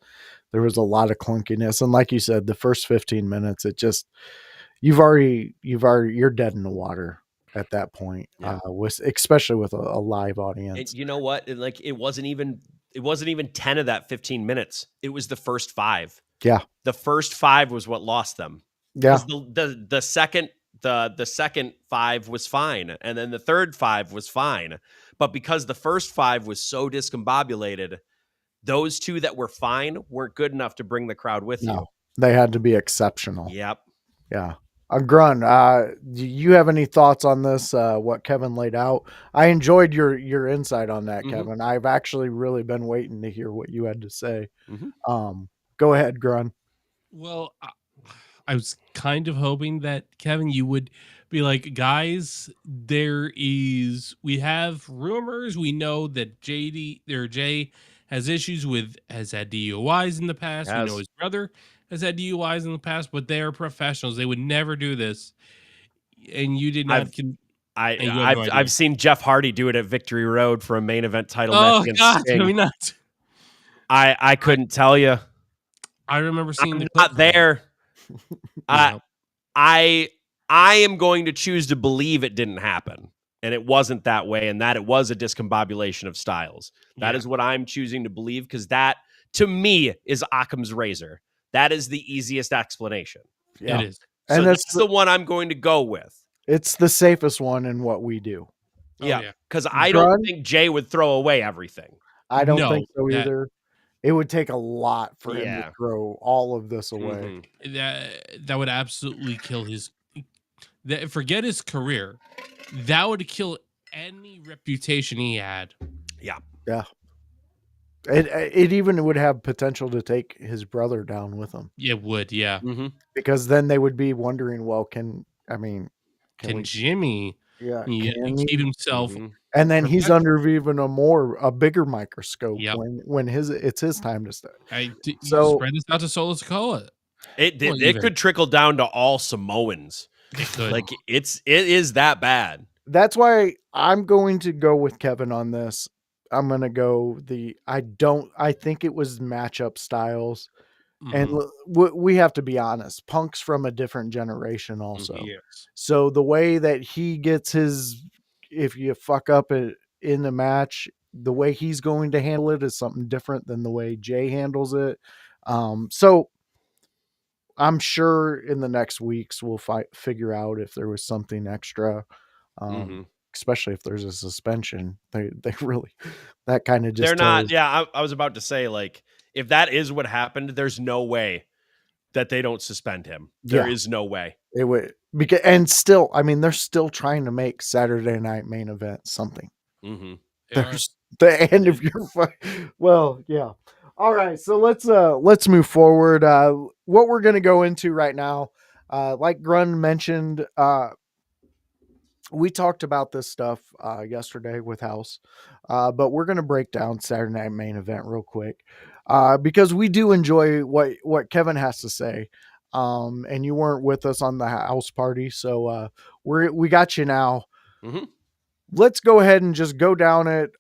There was a lot of clunkiness. And like you said, the first 15 minutes, it just, you're dead in the water at that point. Yeah. Especially with a live audience. And you know what? It wasn't even 10 of that 15 minutes. It was the first 5. Yeah. The first 5 was what lost them. Yeah. The second 5 was fine, and then the third 5 was fine. But because the first 5 was so discombobulated, those 2 that were fine weren't good enough to bring the crowd with you. They had to be exceptional. Yep. Yeah. Grun, do you have any thoughts on this? What Kevin laid out? I enjoyed your insight on that, Kevin. I've actually really been waiting to hear what you had to say. Go ahead, Grun. Well, I was kind of hoping that, Kevin, you would be like, guys, we have rumors. We know that Jay has issues has had DUIs in the past. Yes. We know his brother has had DUIs in the past, but they are professionals. They would never do this. And you did not. I've seen Jeff Hardy do it at Victory Road for a main event title match against Sting. Can we not? I couldn't tell you. I remember seeing the not there. I am going to choose to believe it didn't happen, and it wasn't that way, and that it was a discombobulation of styles. That is what I'm choosing to believe, because that, to me, is Occam's razor. That is the easiest explanation. Yeah. It is. So and that's the one I'm going to go with. It's the safest one in what we do. Yeah, because I don't think Jay would throw away everything. I don't think so either. It would take a lot for him to throw all of this away. That would absolutely kill forget his career. That would kill any reputation he had. Yeah. Yeah. It even would have potential to take his brother down with him. It would, yeah. Because then they would be wondering, well, can Jimmy keep himself? And then he's under even a bigger microscope when it's his time to start. So spread this out to Solo Sikoa. It could trickle down to all Samoans. It could. Like it is that bad. That's why I'm going to go with Kevin on this. I'm going to go I think it was matchup styles. And we have to be honest, Punk's from a different generation also. Yes. So the way that he gets if you fuck up in the match, the way he's going to handle it is something different than the way Jay handles it. So I'm sure in the next weeks we'll figure out if there was something extra. Especially if there's a suspension, they really, that kind of just, they're not. Yeah. I was about to say, like, if that is what happened, there's no way that they don't suspend him. There is no way it would, and still, I mean, they're still trying to make Saturday Night Main Event something. There's the end of your fight. Well, yeah. All right. So let's move forward. What we're going to go into right now, like Grun mentioned, we talked about this stuff yesterday with House, but we're going to break down Saturday Night Main Event real quick because we do enjoy what Kevin has to say. And you weren't with us on the house party, so we got you now. let's go ahead and just go down it.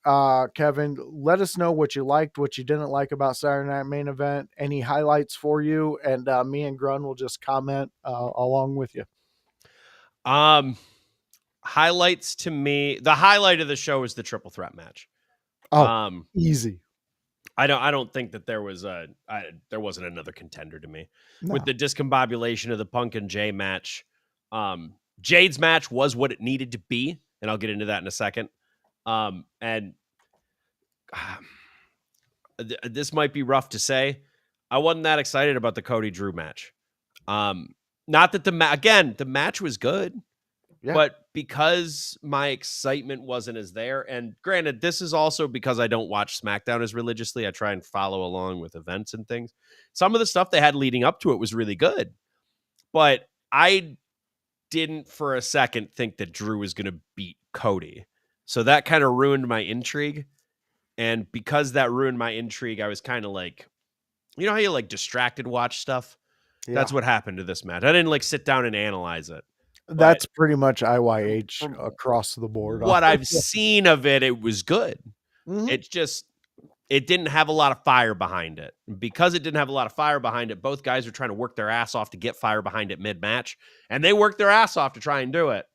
Kevin, let us know what you liked, what you didn't like about Saturday Night Main Event, any highlights for you, and me and Grun will just comment along with you. Highlights to me, the highlight of the show is the triple threat match. Oh, easy. I don't think that there wasn't another contender to me. No. With the discombobulation of the Punk and Jay match. Jade's match was what it needed to be, and I'll get into that in a second. This might be rough to say. I wasn't that excited about the Cody Drew match. Not that the match was good. Yeah. But because my excitement wasn't as there, and granted, this is also because I don't watch SmackDown as religiously. I try and follow along with events and things. Some of the stuff they had leading up to it was really good. But I didn't for a second think that Drew was going to beat Cody. So that kind of ruined my intrigue. And because that ruined my intrigue, I was kind of like, you know how you like distracted watch stuff? Yeah. That's what happened to this match. I didn't like sit down and analyze it. That's pretty much IYH across the board. What I've seen of it, it was good. Mhm. It didn't have a lot of fire behind it. Because it didn't have a lot of fire behind it, both guys were trying to work their ass off to get fire behind it mid-match, and they worked their ass off to try and do it.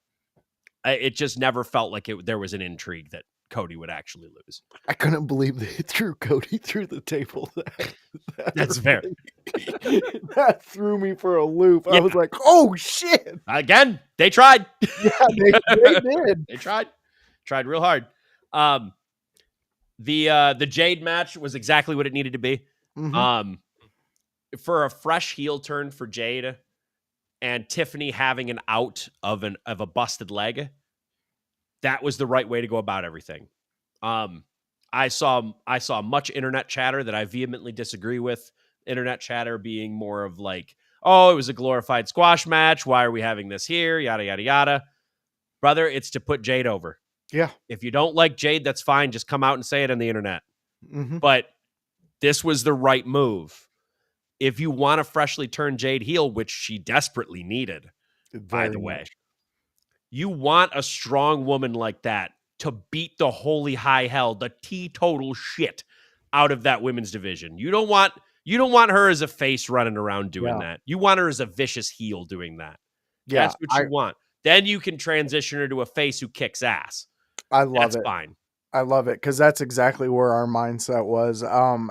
It just never felt like there was an intrigue that Cody would actually lose. I couldn't believe they threw Cody through the table. That's fair. That threw me for a loop. I was like, oh, shit. Again, they tried. Yeah, they did. They tried real hard. The Jade match was exactly what it needed to be. Mm-hmm. For a fresh heel turn for Jade and Tiffany having an out of a busted leg, that was the right way to go about everything. I saw much internet chatter that I vehemently disagree with. Internet chatter being more of like, oh, it was a glorified squash match. Why are we having this here? Yada, yada, yada. Brother, it's to put Jade over. Yeah. If you don't like Jade, that's fine. Just come out and say it on the internet. Mm-hmm. But this was the right move. If you want to freshly turn Jade heel, which she desperately needed, by the way, you want a strong woman like that to beat the holy high hell, the teetotal shit out of that women's division. You don't want her as a face running around doing that. You want her as a vicious heel doing that. Yeah, that's what you want. Then you can transition her to a face who kicks ass. I love that's it. Fine. I love it because that's exactly where our mindset was.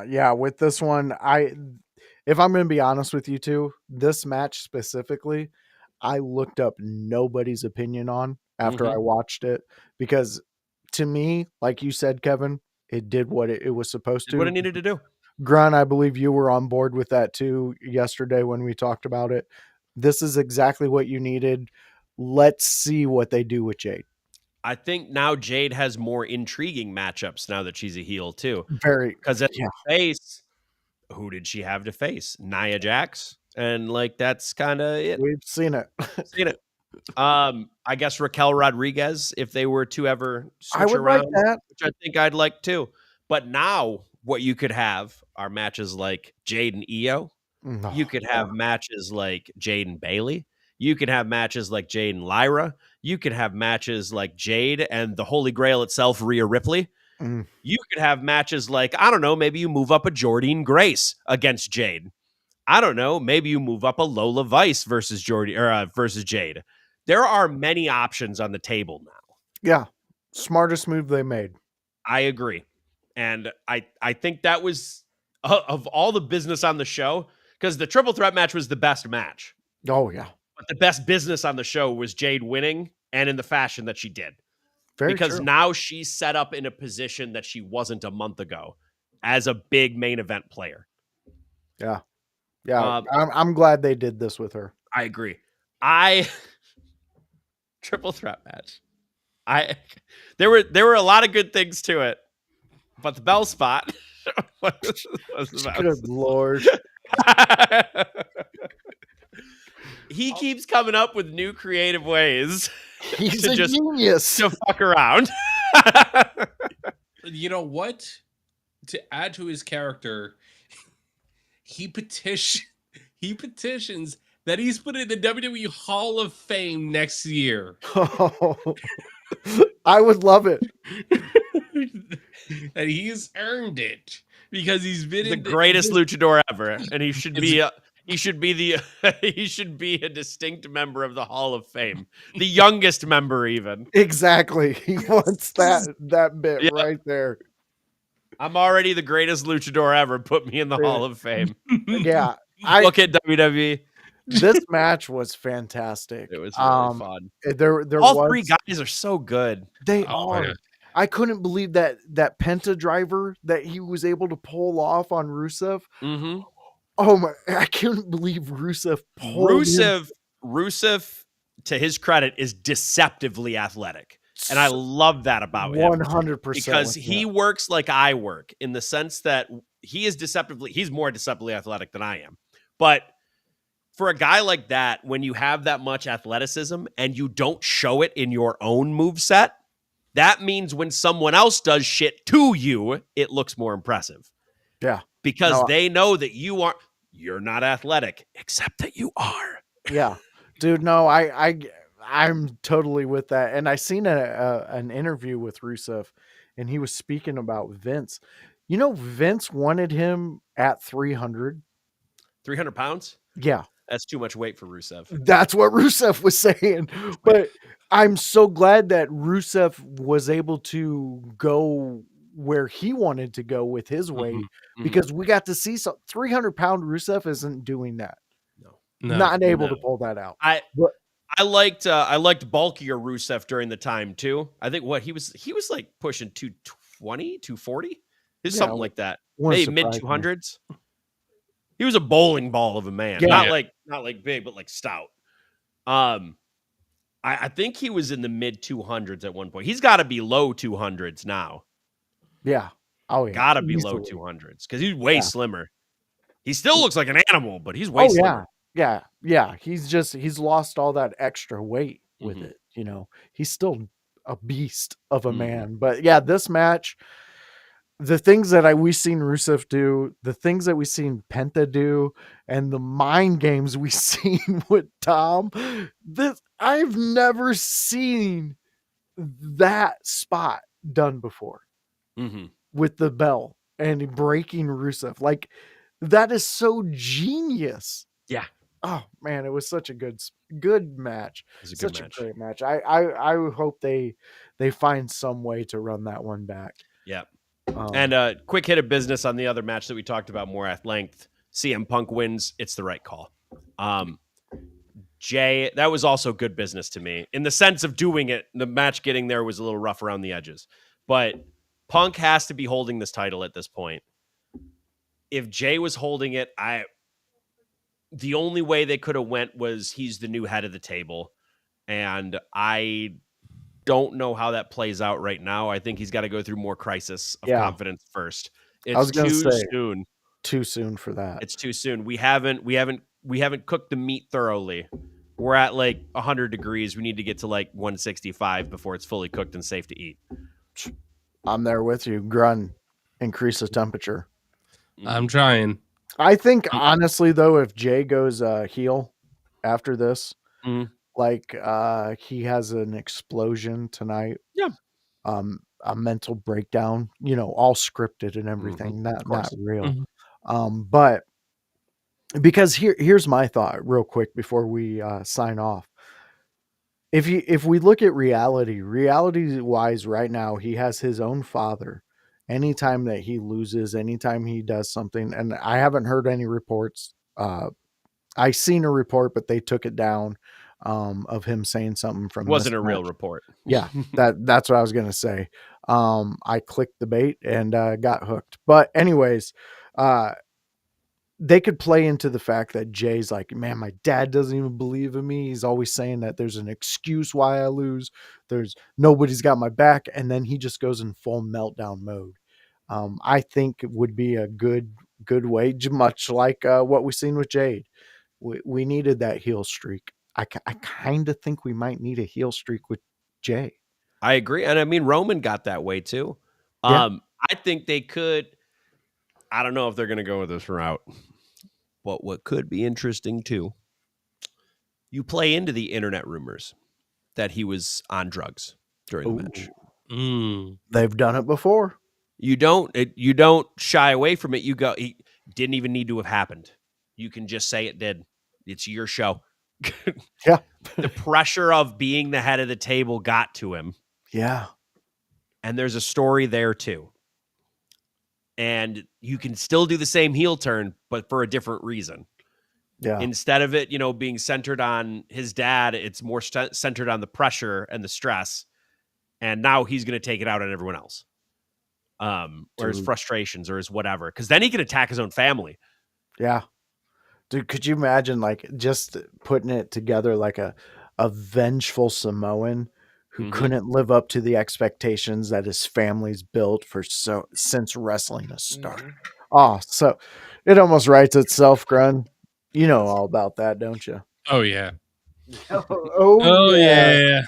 Yeah, with this one, if I'm going to be honest with you two, this match specifically, I looked up nobody's opinion on after I watched it because to me, like you said, Kevin, it did what it was supposed to. What it needed to do. Grun, I believe you were on board with that too yesterday when we talked about it. This is exactly what you needed. Let's see what they do with Jade. I think now Jade has more intriguing matchups now that she's a heel too. Very, because at the face, who did she have to face? Nia Jax, and like that's kind of it. We've seen it. I guess Raquel Rodriguez, if they were to ever switch around, like that. which I think I'd like too. But now what you could have are matches like Jade and Io. No, you could have matches like Jade and Bailey. You could have matches like Jade and Lyra. You could have matches like Jade and the Holy Grail itself, Rhea Ripley. You could have matches like, I don't know, maybe you move up a Jordynne Grace against Jade. I don't know, maybe you move up a Lola Vice versus versus Jade. There are many options on the table now. Yeah. Smartest move they made. I agree. And I think that was, of all the business on the show, because the triple threat match was the best match. Oh, yeah. But the best business on the show was Jade winning and in the fashion that she did. Because true. now she's set up in a position that she wasn't a month ago as a big main event player. Yeah. Yeah. I'm glad they did this with her. I agree. Triple threat match. There were a lot of good things to it, but the bell spot was Good Lord. He keeps coming up with new creative ways. He's a genius to fuck around. You know what? To add to his character, he petitions that he's put in the WWE Hall of Fame next year. I would love it. And he's earned it because he's been He's the in greatest luchador ever, and he should It's- be he should be a distinct member of the Hall of Fame, the youngest member even. Exactly. He wants that bit Yeah. right there. I'm already the greatest luchador ever. Put me in the Yeah. Hall of Fame. Yeah. Look at WWE. This match was fantastic. It was really fun. There All was three guys are so good. they Oh, are. yeah. I couldn't believe that Penta driver that he was able to pull off on Rusev. Mm-hmm. Oh my! I couldn't believe Rusev pulled him. Rusev, to his credit, is deceptively athletic, and I love that about him 100% because he works like I work in the sense that he's more deceptively athletic than I am. But for a guy like that, when you have that much athleticism and you don't show it in your own moveset, that means when someone else does shit to you, it looks more impressive. Yeah. Because No, they know that you're not athletic, except that you are. Yeah, dude. No, I'm totally with that. And I seen an interview with Rusev, and he was speaking about Vince. You know, Vince wanted him at 300. 300 pounds? Yeah, That's too much weight for Rusev. that's what Rusev was saying. But I'm so glad that Rusev was able to go where he wanted to go with his weight Mhm. because we got to see 300-pound Rusev isn't doing that. No. Not able no. to pull that out. I But I liked bulkier Rusev during the time too. I think he was like pushing 220, 240. Yeah, Something like that. wouldn't Maybe mid surprise me. 200s. He was a bowling ball of a man. Yeah. Not like big, but like stout. I think he was in the mid 200s at one point. He's got to be low 200s now. Yeah. Oh yeah. Got to be low Easily. 200s because he's way slimmer. He still looks like an animal, but he's way Oh slimmer. yeah. Yeah. He's lost all that extra weight with Mhm. it. You know, he's still a beast of a Mhm. man. But yeah, this match, the things that we seen Rusev do, the things that we seen Penta do, and the mind games we seen with Tom, I've never seen that spot done before Mhm. with the bell and breaking Rusev. Like that is so genius. Yeah. Oh man, it was such a good match. It was a good Such match. a great match. I hope they find some way to run that one back. Yeah. Um, And quick hit of business on the other match that we talked about more at length. CM Punk wins. It's the right call. Jay, that was also good business to me in the sense of doing it. The match getting there was a little rough around the edges, but Punk has to be holding this title at this point. If Jay was holding it, the only way they could have went was he's the new head of the table, and I don't know how that plays out right now. I think he's got to go through more crisis of confidence first. I was It's gonna too say, soon. too soon for that. It's too soon. We haven't cooked the meat thoroughly. We're at like 100 degrees. We need to get to like 165 before it's fully cooked and safe to eat. I'm there with you. Grun, increase the temperature. I'm trying. I think honestly though, if Jay goes heel after this, Mhm. like he has an explosion tonight. Yeah. A mental breakdown, all scripted and everything, not real. But because here's my thought real quick before we sign off. If we look at reality wise right now, he has his own father. Anytime that he loses, anytime he does something, and I haven't heard any reports. I seen a report, but they took it down of him saying something from Wasn't this a real match. report. Yeah, that's what I was gonna say. I clicked the bait and got hooked. But anyways, they could play into the fact that Jay's like, man, my dad doesn't even believe in me. He's always saying that there's an excuse why I lose. There's nobody's got my back, and then he just goes in full meltdown mode. I think it would be a good way, much like what we've seen with Jade. We needed that heel streak. I kind of think we might need a heel streak with Jay. I agree. And I mean, Roman got that way too. Yeah. I think they could. I don't know if they're going to go with this route, but what could be interesting too, you play into the internet rumors that he was on drugs. during the match. They've done it before. You don't shy away from it. You go, it didn't even need to have happened. You can just say it did. It's your show. Yeah. The pressure of being the head of the table got to him. Yeah. And there's a story there too. And you can still do the same heel turn, but for a different reason. Yeah. Instead of it, being centered on his dad, it's more centered on the pressure and the stress. And now he's going to take it out on everyone else. Or his frustrations or his whatever. Because then he can attack his own family. Yeah. Dude, could you imagine just putting it together like a vengeful Samoan who couldn't live up to the expectations that his family's built since wrestling has started? Oh, so it almost writes itself, Grun. You know all about that, don't you? Oh yeah. Oh yeah.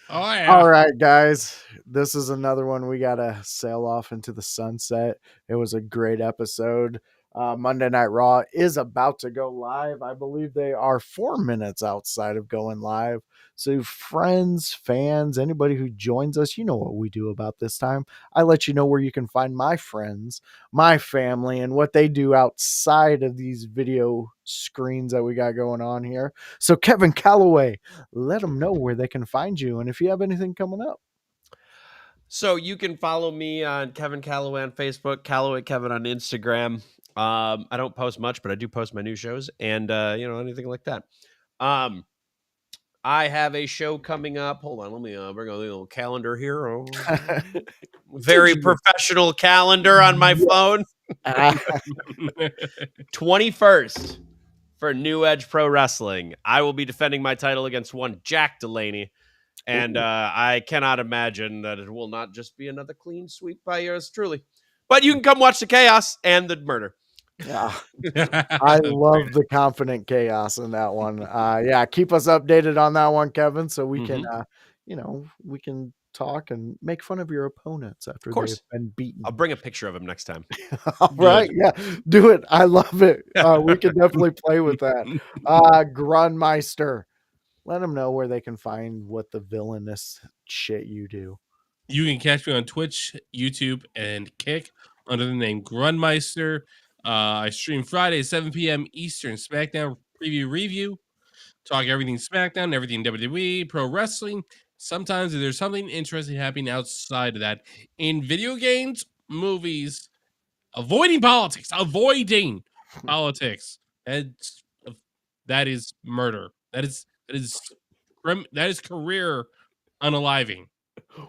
Oh yeah. All right, guys. This is another one we got to sail off into the sunset. It was a great episode. Monday Night Raw is about to go live. I believe they are 4 minutes outside of going live. So, friends, fans, anybody who joins us, you know what we do about this time. I let you know where you can find my friends, my family, and what they do outside of these video screens that we got going on here. So, Kevin Kalloway, let them know where they can find you and if you have anything coming up. So you can follow me on Kevin Kalloway on Facebook, Kalloway Kevin on Instagram. I don't post much, but I do post my new shows and anything like that. I have a show coming up. Hold on, let me bring a little calendar here. Oh, very professional calendar on my phone. 21st for New Edge Pro Wrestling. I will be defending my title against one Jack Delaney. And I cannot imagine that it will not just be another clean sweep by yours truly. But you can come watch the chaos and the murder. Yeah. I love the confident chaos in that one. Yeah, keep us updated on that one, Kevin, so we can we can talk and make fun of your opponents after they've been beaten. I'll bring a picture of him next time. All right, yeah, do it. I love it. We can definitely play with that. Grunmiester, let them know where they can find what the villainous shit you do. You can catch me on Twitch, YouTube, and Kick under the name Grunmiester. I stream Friday, 7 p.m. Eastern, SmackDown preview review. Talk everything SmackDown, everything WWE, pro wrestling. Sometimes there's something interesting happening outside of that. In video games, movies, avoiding politics. That is murder. That is career unaliving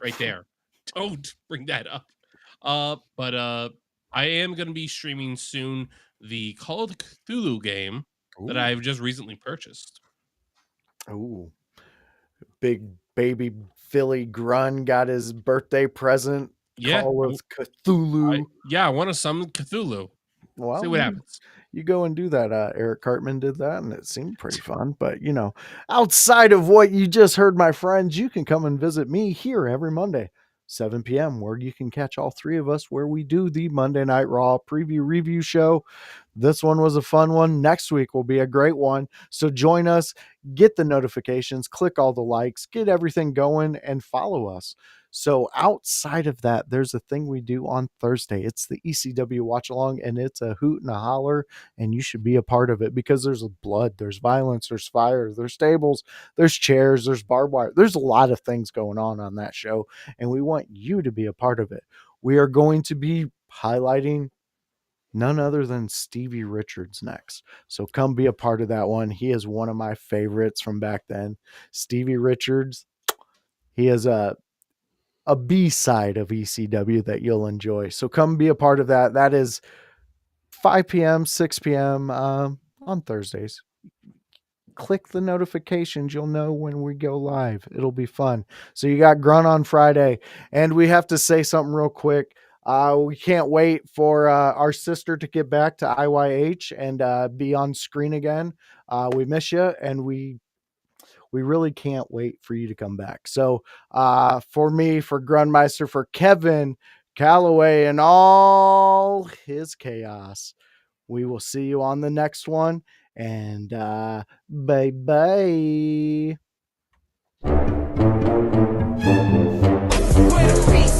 right there. Don't bring that up. But I am going to be streaming soon the Call of Cthulhu game that I've just recently purchased. Oh, big baby Philly Grun got his birthday present. Yeah. Call of Cthulhu. I want to summon Cthulhu. Well, see what happens. You go and do that. Eric Cartman did that, and it seemed pretty fun. But, outside of what you just heard, my friends, you can come and visit me here every Monday, 7 p.m., where you can catch all three of us where we do the Monday Night Raw preview review show. This one was a fun one. Next week will be a great one. So join us, get the notifications, click all the likes, get everything going, and follow us. So outside of that, there's a thing we do on Thursday. It's the ECW watch along, and it's a hoot and a holler, and you should be a part of it because there's blood, there's violence, there's fire, there's tables, there's chairs, there's barbed wire. There's a lot of things going on that show, and we want you to be a part of it. We are going to be highlighting none other than Stevie Richards next. So come be a part of that one. He is one of my favorites from back then. Stevie Richards, he is a B-side of ECW that you'll enjoy. So come be a part of that. That is 5 p.m., 6 p.m. On Thursdays. Click the notifications. You'll know when we go live. It'll be fun. So you got Grunt on Friday. And we have to say something real quick. We can't wait for our sister to get back to IYH and be on screen again. We miss you, and we really can't wait for you to come back. So for me, for Grunmeister, for Kevin Kalloway and all his chaos, we will see you on the next one. And bye-bye. the streets.